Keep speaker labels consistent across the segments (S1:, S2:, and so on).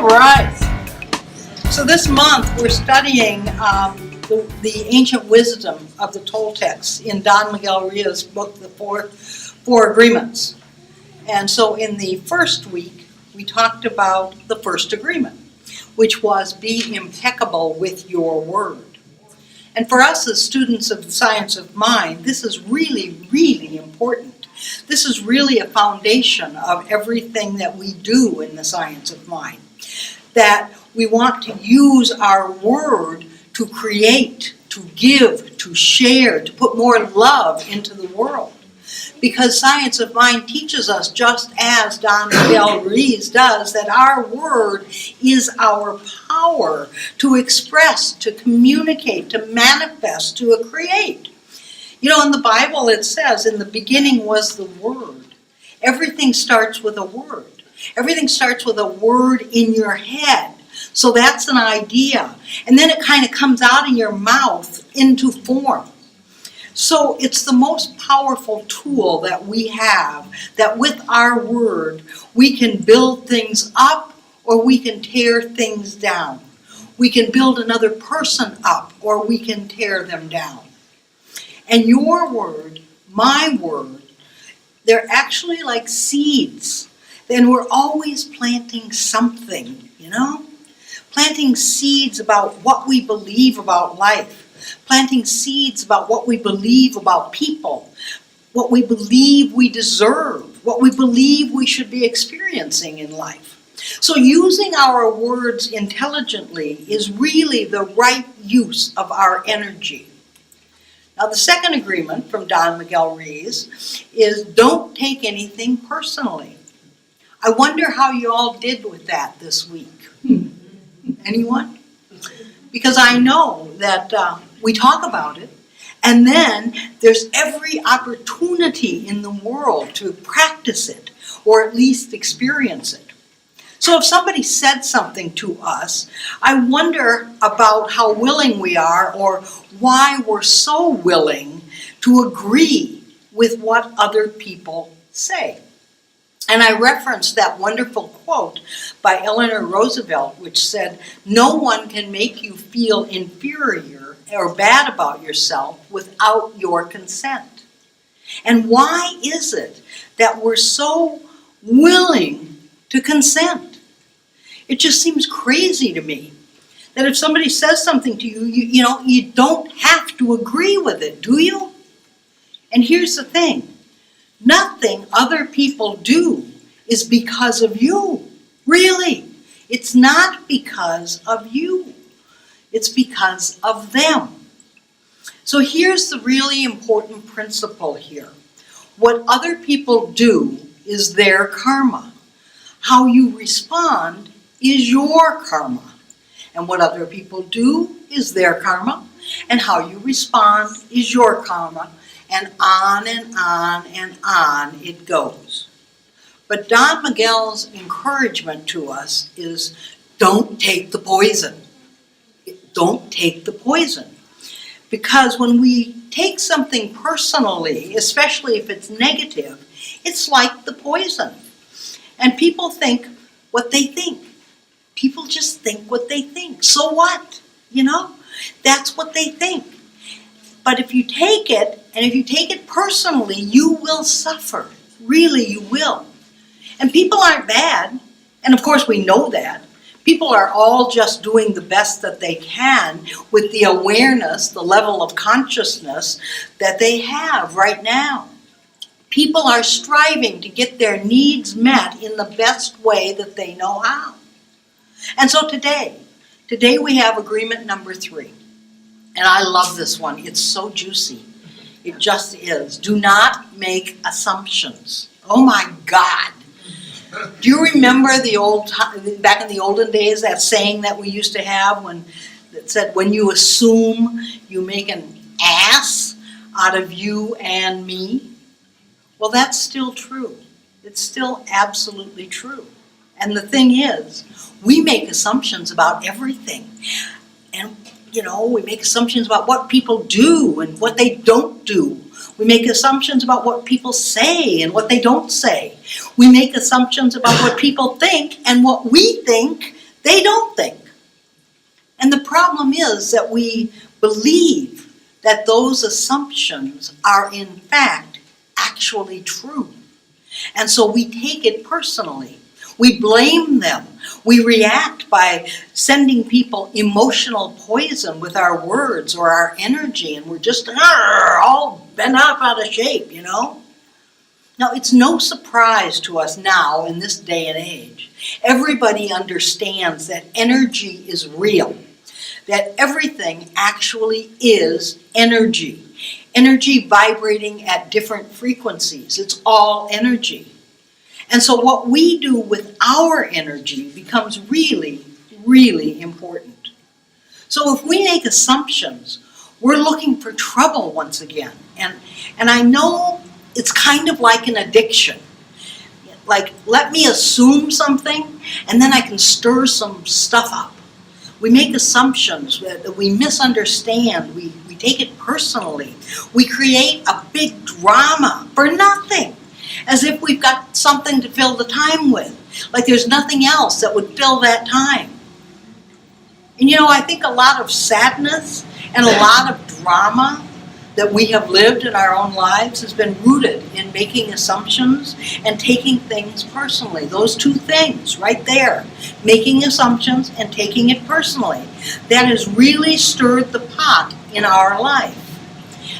S1: right. So this month we're studying the ancient wisdom of the Toltecs in Don Miguel Ruiz's book, The Four Agreements. And so in the first week, we talked about the first agreement, which was be impeccable with your word. And for us as students of the science of mind, this is really, really important. This is really a foundation of everything that we do in the science of mind. That we want to use our word to create, to give, to share, to put more love into the world. Because science of mind teaches us, just as Don Miguel Ruiz does, that our word is our power to express, to communicate, to manifest, to create. You know, in the Bible it says, in the beginning was the Word. Everything starts with a word. Everything starts with a word in your head. So that's an idea. And then it kind of comes out in your mouth into form. So it's the most powerful tool that we have, that with our word, we can build things up or we can tear things down. We can build another person up or we can tear them down. And your word, my word, they're actually like seeds. Then we're always planting something, you know? Planting seeds about what we believe about life. Planting seeds about what we believe about people, what we believe we deserve, what we believe we should be experiencing in life. So using our words intelligently is really the right use of our energy. Now the second agreement from Don Miguel Ruiz is don't take anything personally. I wonder how you all did with that this week. Anyone? Because I know that we talk about it, and then there's every opportunity in the world to practice it, or at least experience it. So if somebody said something to us, I wonder about how willing we are, or why we're so willing to agree with what other people say. And I referenced that wonderful quote by Eleanor Roosevelt, which said, "No one can make you feel inferior or bad about yourself without your consent." And why is it that we're so willing to consent? It just seems crazy to me that if somebody says something to you, you don't have to agree with it, do you? And here's the thing. Nothing other people do is because of you. Really. It's not because of you. It's because of them. So here's the really important principle here. What other people do is their karma. How you respond is your karma. And what other people do is their karma. And how you respond is your karma. And on and on and on it goes. But Don Miguel's encouragement to us is don't take the poison. Don't take the poison. Because when we take something personally, especially if it's negative, it's like the poison. And people think what they think. People just think what they think. So what? That's what they think. But if you take it, and if you take it personally, you will suffer. Really, you will. And people aren't bad. And of course, we know that. People are all just doing the best that they can with the awareness, the level of consciousness that they have right now. People are striving to get their needs met in the best way that they know how. And so today we have agreement number 3. And I love this one. It's so juicy. It just is. Do not make assumptions. Oh my God. Do you remember back in the olden days, that saying that we used to have that said, when you assume, you make an ass out of you and me? Well, that's still true. It's still absolutely true. And the thing is, we make assumptions about everything. And we make assumptions about what people do and what they don't do. We make assumptions about what people say and what they don't say. We make assumptions about what people think and what we think They don't think. And the problem is that we believe that those assumptions are in fact actually true. And so we take it personally. We blame them. We react by sending people emotional poison with our words or our energy, and we're just all bent up out of shape, you know? Now, it's no surprise to us now in this day and age. Everybody understands that energy is real, that everything actually is energy. Energy vibrating at different frequencies. It's all energy. And so what we do with our energy becomes really, really important. So if we make assumptions, we're looking for trouble once again. And I know it's kind of like an addiction. Like, let me assume something, and then I can stir some stuff up. We make assumptions that we misunderstand. We take it personally. We create a big drama for nothing, as if we've got something to fill the time with. Like there's nothing else that would fill that time. And you know, I think a lot of sadness and a lot of drama that we have lived in our own lives has been rooted in making assumptions and taking things personally. Those two things right there, making assumptions and taking it personally, that has really stirred the pot in our life.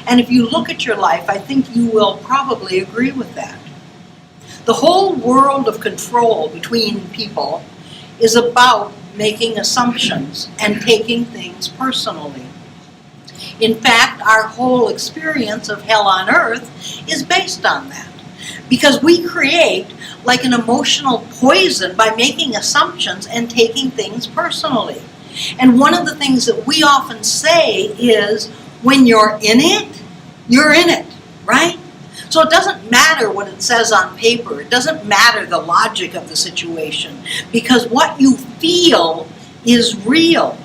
S1: And if you look at your life, I think you will probably agree with that. The whole world of control between people is about making assumptions and taking things personally. In fact, our whole experience of hell on earth is based on that. Because we create like an emotional poison by making assumptions and taking things personally. And one of the things that we often say is, when you're in it, you're in it, right? So it doesn't matter what it says on paper. It doesn't matter the logic of the situation, because what you feel is real.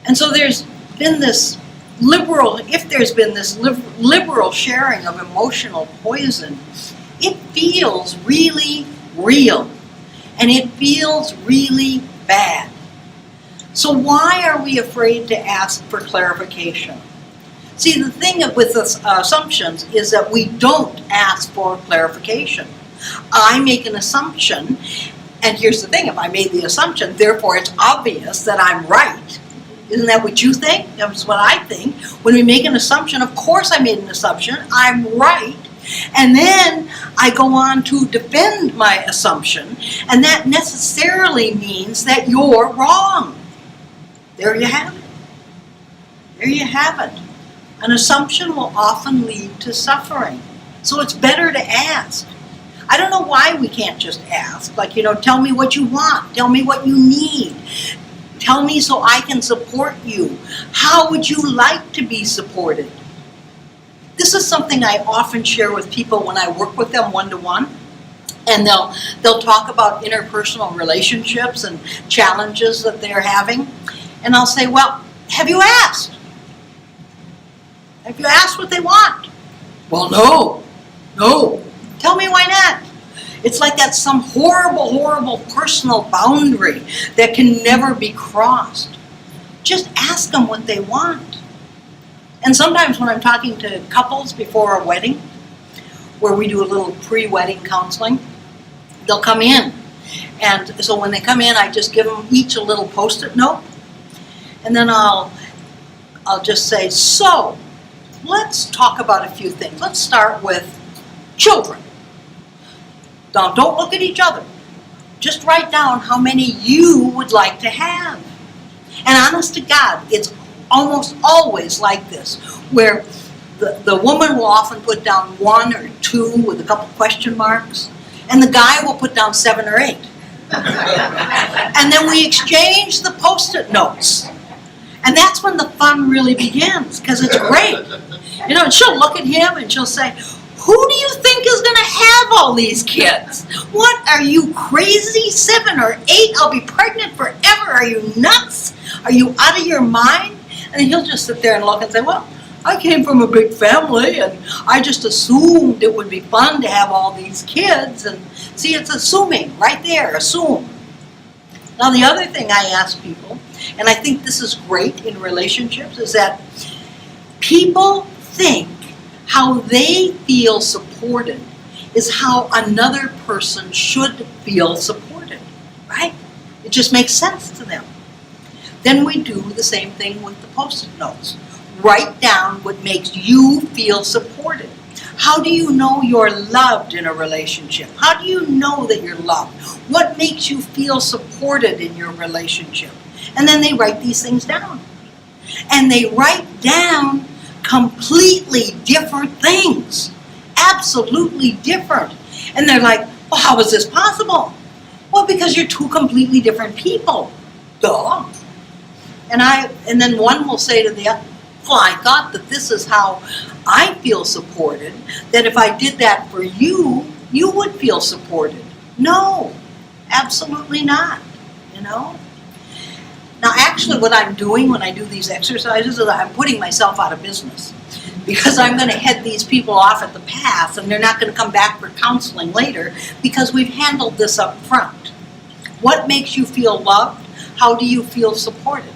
S1: And so there's been this liberal sharing of emotional poison, it feels really real, and it feels really bad. So why are we afraid to ask for clarification? See, the thing with assumptions is that we don't ask for clarification. I make an assumption, and here's the thing, if I made the assumption, therefore it's obvious that I'm right. Isn't that what you think? That's what I think. When we make an assumption, of course I made an assumption, I'm right. And then I go on to defend my assumption, and that necessarily means that you're wrong. There you have it. There you have it. An assumption will often lead to suffering. So it's better to ask. I don't know why we can't just ask. Like, tell me what you want. Tell me what you need. Tell me so I can support you. How would you like to be supported? This is something I often share with people when I work with them one-to-one. And they'll talk about interpersonal relationships and challenges that they're having. And I'll say, well, have you asked? Have you asked what they want? Well, no. Tell me why not. It's like that's some horrible, horrible personal boundary that can never be crossed. Just ask them what they want. And sometimes when I'm talking to couples before a wedding, where we do a little pre-wedding counseling, they'll come in. And so when they come in, I just give them each a little Post-it note. And then I'll just say, so, let's talk about a few things. Let's start with children. Now, don't look at each other. Just write down how many you would like to have. And honest to God, it's almost always like this, where the woman will often put down 1 or 2 with a couple question marks, and the guy will put down 7 or 8. And then we exchange the Post-it notes. And that's when the fun really begins, because it's great. And she'll look at him and she'll say, who do you think is going to have all these kids? What, are you crazy? 7 or 8? I'll be pregnant forever. Are you nuts? Are you out of your mind? And then he'll just sit there and look and say, well, I came from a big family, and I just assumed it would be fun to have all these kids. And see, it's assuming right there, assume. Now, the other thing I ask people, and I think this is great in relationships, is that people think how they feel supported is how another person should feel supported, right? It just makes sense to them. Then we do the same thing with the Post-it notes. Write down what makes you feel supported. How do you know you're loved in a relationship? How do you know that you're loved? What makes you feel supported in your relationship? And then they write these things down. And they write down completely different things. Absolutely different. And they're like, well, how is this possible? Well, because you're two completely different people. Duh. And then one will say to the other, well, I thought that this is how I feel supported, that if I did that for you, you would feel supported. No, absolutely not, you know? Now, actually, what I'm doing when I do these exercises is I'm putting myself out of business, because I'm going to head these people off at the path, and they're not going to come back for counseling later, because we've handled this up front. What makes you feel loved? How do you feel supported?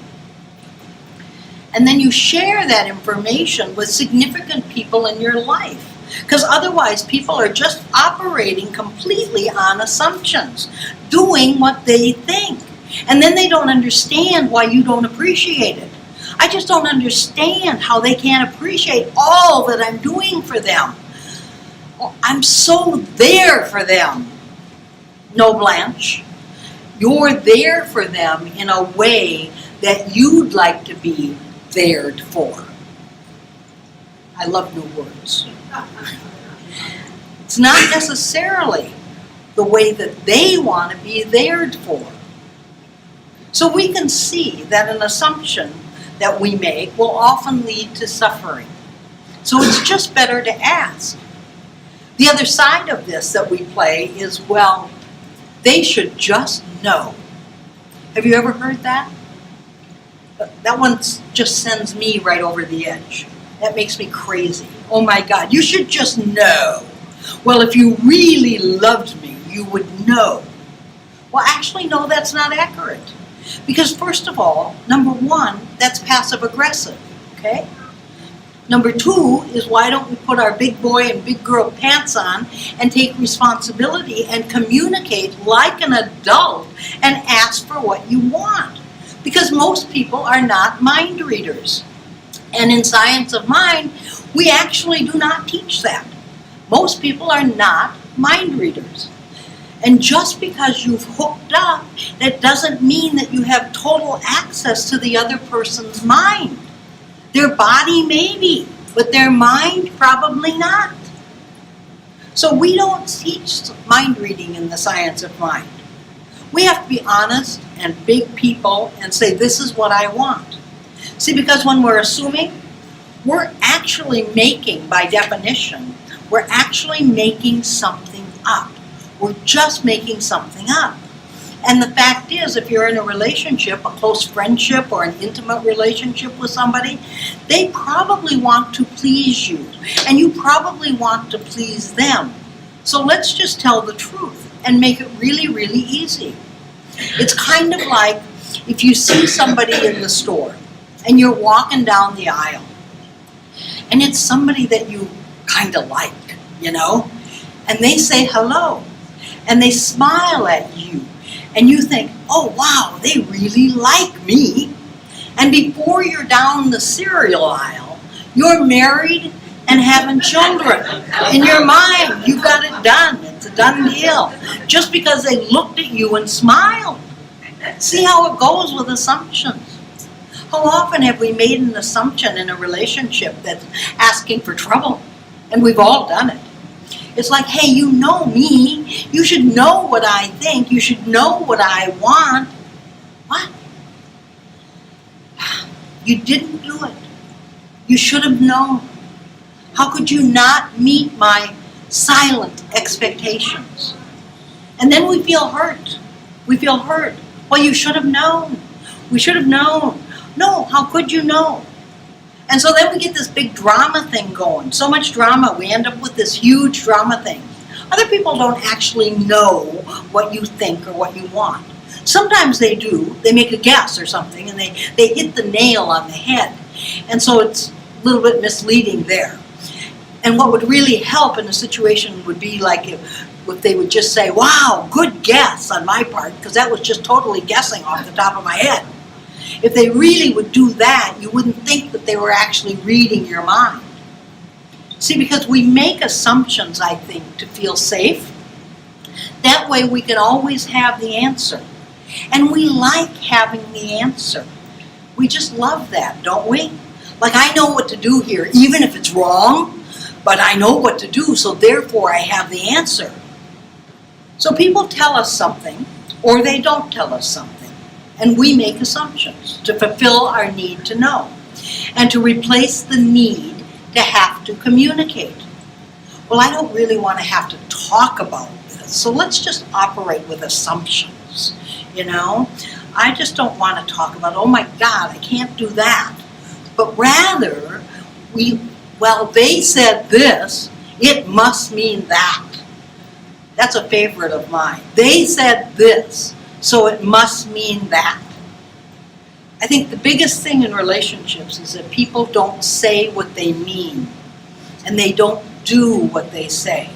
S1: And then you share that information with significant people in your life. Because otherwise people are just operating completely on assumptions, doing what they think. And then they don't understand why you don't appreciate it. I just don't understand how they can't appreciate all that I'm doing for them. Oh, I'm so there for them. No, Blanche. You're there for them in a way that you'd like to be thered for. I love new words. It's not necessarily the way that they want to be thered for. So we can see that an assumption that we make will often lead to suffering. So it's just better to ask. The other side of this that we play is, well, they should just know. Have you ever heard that? That one just sends me right over the edge. That makes me crazy. Oh my God, you should just know. Well, if you really loved me, you would know. Well, actually, no, that's not accurate. Because first of all, number one, that's passive aggressive, okay? Number two is, why don't we put our big boy and big girl pants on and take responsibility and communicate like an adult and ask for what you want? Because most people are not mind readers. And in Science of Mind, we actually do not teach that. Most people are not mind readers. And just because you've hooked up, that doesn't mean that you have total access to the other person's mind. Their body maybe, but their mind probably not. So we don't teach mind reading in the Science of Mind. We have to be honest and big people and say, this is what I want. See, because when we're assuming, we're actually making, by definition, we're actually making something up. We're just making something up. And the fact is, if you're in a relationship, a close friendship or an intimate relationship with somebody, they probably want to please you. And you probably want to please them. So let's just tell the truth and make it really, really easy. It's kind of like if you see somebody in the store and you're walking down the aisle and it's somebody that you kind of like, you know, and they say hello and they smile at you and you think, oh wow, they really like me. And before you're down the cereal aisle, you're married and having children. In your mind, you got it done. It's a done deal. Just because they looked at you and smiled. See how it goes with assumptions. How often have we made an assumption in a relationship that's asking for trouble? And we've all done it. It's like, hey, you know me. You should know what I think. You should know what I want. What? You didn't do it. You should have known. How could you not meet my silent expectations? And then we feel hurt. We feel hurt. Well, you should have known. We should have known. No, how could you know? And so then we get this big drama thing going. So much drama. We end up with this huge drama thing. Other people don't actually know what you think or what you want. Sometimes they do. They make a guess or something, and they hit the nail on the head. And so it's a little bit misleading there. And what would really help in a situation would be like if they would just say, wow, good guess on my part, because that was just totally guessing off the top of my head. If they really would do that, you wouldn't think that they were actually reading your mind. See, because we make assumptions, I think, to feel safe. That way we can always have the answer. And we like having the answer. We just love that, don't we? Like, I know what to do here, even if it's wrong, but I know what to do, so therefore I have the answer. So people tell us something, or they don't tell us something, and we make assumptions to fulfill our need to know, and to replace the need to have to communicate. Well, I don't really want to have to talk about this, so let's just operate with assumptions, you know? I just don't want to talk about, oh my God, I can't do that. But rather, they said this, it must mean that. That's a favorite of mine. They said this, so it must mean that. I think the biggest thing in relationships is that people don't say what they mean, and they don't do what they say.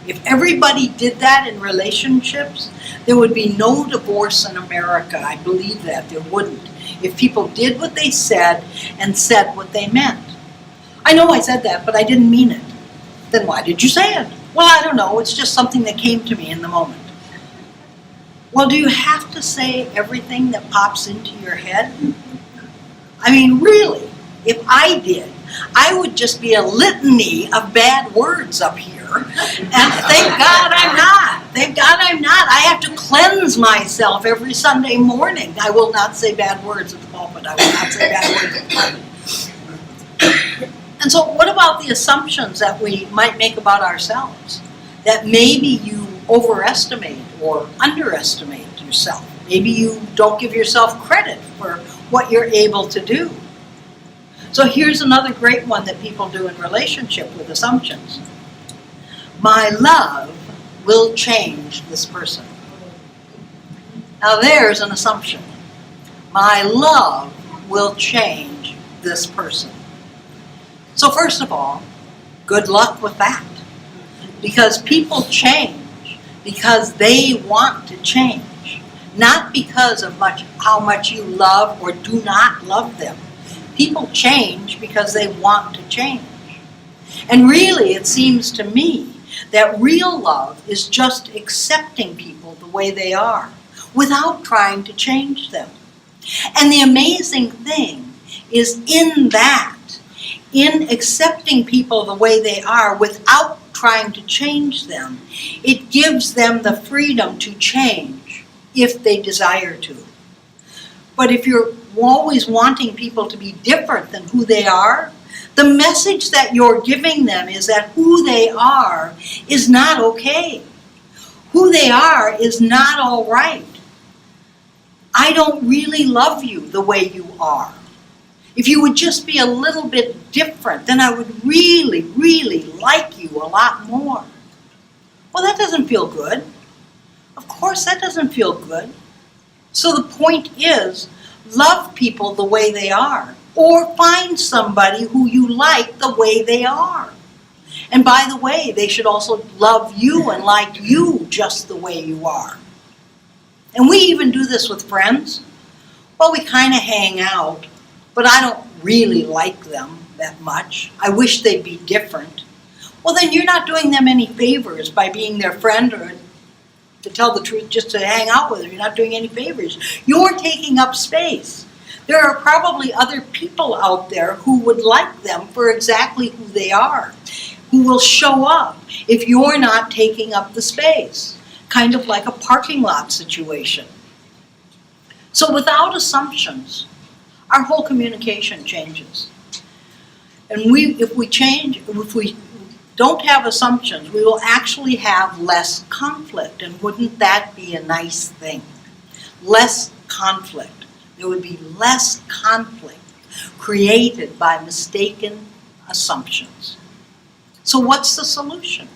S1: If everybody did that in relationships, there would be no divorce in America. I believe that. There wouldn't. If people did what they said and said what they meant. I know I said that, but I didn't mean it. Then why did you say it? Well, I don't know. It's just something that came to me in the moment. Well, do you have to say everything that pops into your head? I mean, really, if I did, I would just be a litany of bad words up here. And thank God I'm not. Thank God I'm not. I have to cleanse myself every Sunday morning. I will not say bad words at the moment. I will not say bad words at the moment. And so what about the assumptions that we might make about ourselves? That maybe you overestimate or underestimate yourself. Maybe you don't give yourself credit for what you're able to do. So here's another great one that people do in relationship with assumptions. My love will change this person. Now there's an assumption. My love will change this person. So first of all, good luck with that. Because people change because they want to change. Not because of how much you love or do not love them. People change because they want to change. And really, it seems to me that real love is just accepting people the way they are without trying to change them. And the amazing thing is in accepting people the way they are without trying to change them, it gives them the freedom to change if they desire to. But if you're always wanting people to be different than who they are, the message that you're giving them is that who they are is not okay. Who they are is not all right. I don't really love you the way you are. If you would just be a little bit different, then I would really, really like you a lot more. Well, that doesn't feel good. Of course, that doesn't feel good. So the point is, love people the way they are, or find somebody who you like the way they are. And by the way, they should also love you and like you just the way you are. And we even do this with friends. Well, we kind of hang out, but I don't really like them that much. I wish they'd be different. Well, then you're not doing them any favors by being their friend, or to tell the truth, just to hang out with them. You're not doing any favors. You're taking up space. There are probably other people out there who would like them for exactly who they are, who will show up if you're not taking up the space. Kind of like a parking lot situation. So without assumptions, our whole communication changes. And if we don't have assumptions, we will actually have less conflict. And wouldn't that be a nice thing? Less conflict. There would be less conflict created by mistaken assumptions. So what's the solution?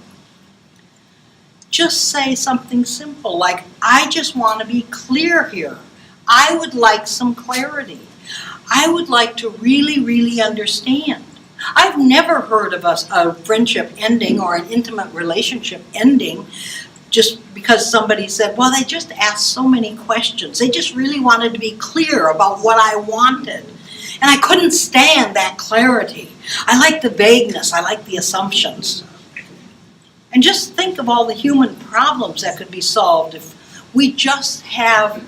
S1: just say something simple like, I just want to be clear here. I would like some clarity. I would like to really, really understand. I've never heard of a friendship ending or an intimate relationship ending just because somebody said, well, they just asked so many questions. They just really wanted to be clear about what I wanted. And I couldn't stand that clarity. I like the vagueness. I like the assumptions. And just think of all the human problems that could be solved if we just have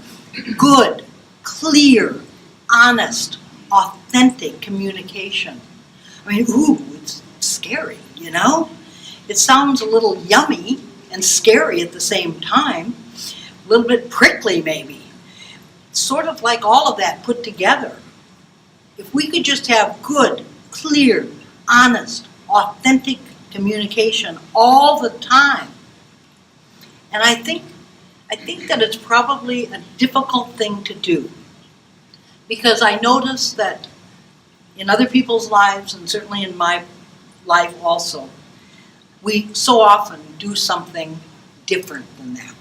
S1: good, clear, honest, authentic communication. I mean, ooh, it's scary, you know? It sounds a little yummy and scary at the same time, a little bit prickly maybe. Sort of like all of that put together. If we could just have good, clear, honest, authentic communication all the time. And I think that it's probably a difficult thing to do, because I notice that in other people's lives, and certainly in my life also, we so often do something different than that.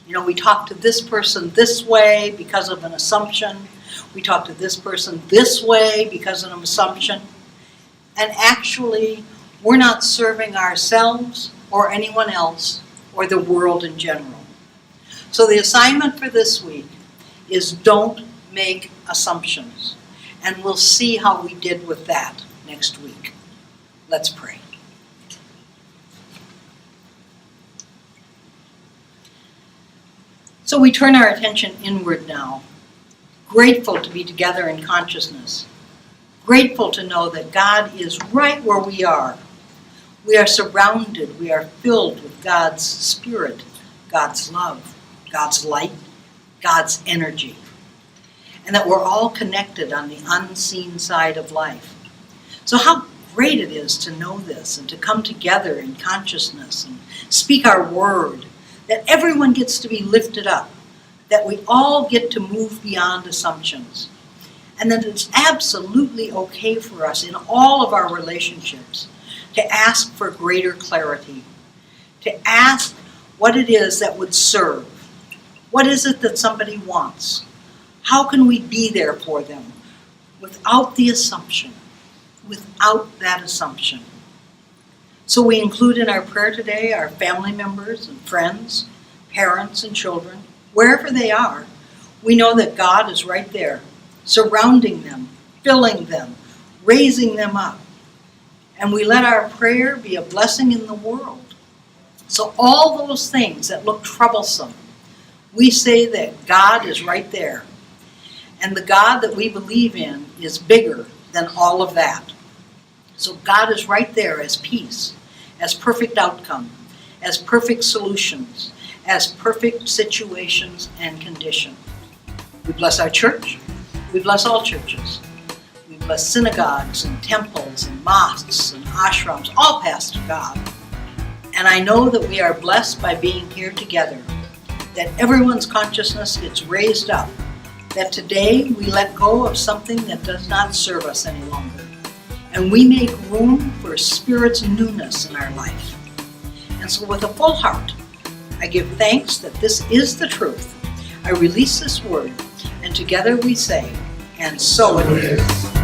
S1: You know, we talk to this person this way because of an assumption. We talk to this person this way because of an assumption. And actually, we're not serving ourselves or anyone else or the world in general. So the assignment for this week is don't make assumptions. And we'll see how we did with that next week. Let's pray. So we turn our attention inward now, grateful to be together in consciousness, grateful to know that God is right where we are. We are surrounded, we are filled with God's Spirit, God's love, God's light, God's energy, and that we're all connected on the unseen side of life. So how great it is to know this and to come together in consciousness and speak our word, that everyone gets to be lifted up, that we all get to move beyond assumptions, and that it's absolutely okay for us in all of our relationships to ask for greater clarity, to ask what it is that would serve. What is it that somebody wants? How can we be there for them without the assumption, without that assumption? So we include in our prayer today our family members and friends, parents and children, wherever they are. We know that God is right there, surrounding them, filling them, raising them up. And we let our prayer be a blessing in the world. So all those things that look troublesome, we say that God is right there. And the God that we believe in is bigger than all of that. So God is right there as peace, as perfect outcome, as perfect solutions, as perfect situations and conditions. We bless our church. We bless all churches. We bless synagogues and temples and mosques and ashrams, all paths to God. And I know that we are blessed by being here together, that everyone's consciousness gets raised up, that today we let go of something that does not serve us any longer, and we make room for Spirit's newness in our life. And so with a full heart, I give thanks that this is the truth. I release this word, and together we say, and so it is.